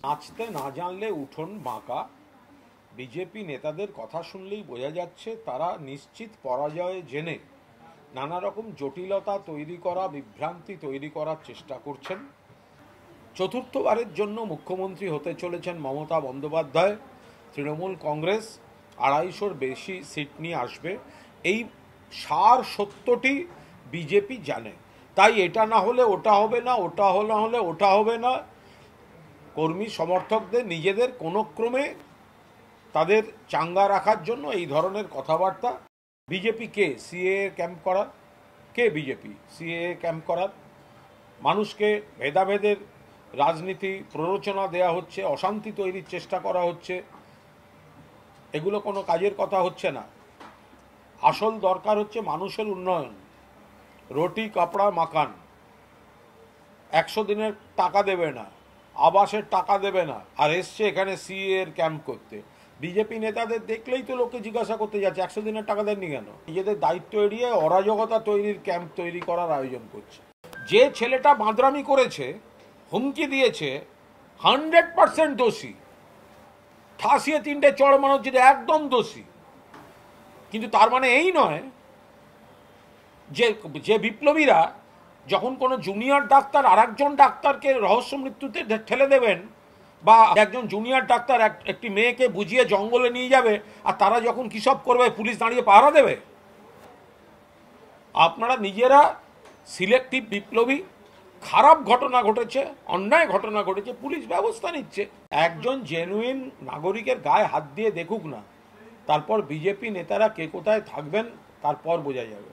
নাচতে না জানলে উঠোন বাঁকা। বিজেপি নেতাদের কথা শুনলেই বোঝা যাচ্ছে তারা নিশ্চিত পরাজয় জেনে নানা রকম জটিলতা তৈরি করা, বিভ্রান্তি তৈরি করার চেষ্টা করছেন। চতুর্থবারের জন্য মুখ্যমন্ত্রী হতে চলেছেন মমতা বন্দ্যোপাধ্যায়। তৃণমূল কংগ্রেস 250-র বেশি সিট নিয়ে আসবে, এই সার সত্যটি বিজেপি জানে। তাই এটা না হলে ওটা হবে না, ওটা হলে ওটা হবে না। কর্মী সমর্থকদের নিজেদের কোনো ক্রমে তাদের চাঙ্গা রাখার জন্য এই ধরনের কথাবার্তা। বিজেপি কে সিএ ক্যাম্প করার? কে বিজেপি সিএ ক্যাম্প করার? মানুষকে ভেদাভেদের রাজনীতি প্ররোচনা দেয়া হচ্ছে, অশান্তি তৈরির চেষ্টা করা হচ্ছে। এগুলো কোনো কাজের কথা হচ্ছে না। আসল দরকার হচ্ছে মানুষের উন্নয়ন। রুটি কাপড়া মাকান, 100 দিনের টাকা দেবে না, আবাসের টাকা দেবে না, আর এসছে এখানে সিএ এর ক্যাম্প করতে। বিজেপি নেতাদের দেখলেই তো লোকে জিজ্ঞাসা করতে যাচ্ছে 100 দিনের টাকা দেননি কেন। নিজেদের দায়িত্ব এড়িয়ে অরাজকতা তৈরির ক্যাম্প তৈরি করার আয়োজন করছে। যে ছেলেটা বাঁদরামি করেছে, হুমকি দিয়েছে, 100% দোষী। ঠাসিয়ে 3টে চড় মানুষ যেটা একদম দোষী। কিন্তু তার মানে এই নয় যে বিপ্লবীরা যখন কোনো জুনিয়র ডাক্তার আর একজন ডাক্তারকে রহস্য মৃত্যুতে ঠেলে দেবেন, বা একজন জুনিয়র ডাক্তার একটি মেয়েকে বুঝিয়ে জঙ্গলে নিয়ে যাবে, আর তারা যখন কী সব করবে পুলিশ দাঁড়িয়ে পাহারা দেবে। আপনারা নিজেরা সিলেক্টিভ বিপ্লবী। খারাপ ঘটনা ঘটেছে, অন্যায় ঘটনা ঘটেছে, পুলিশ ব্যবস্থা নিচ্ছে। একজন জেনুইন নাগরিকের গায়ে হাত দিয়ে দেখুক না, তারপর বিজেপি নেতারা কে কোথায় থাকবেন তারপর বোঝা যাবে।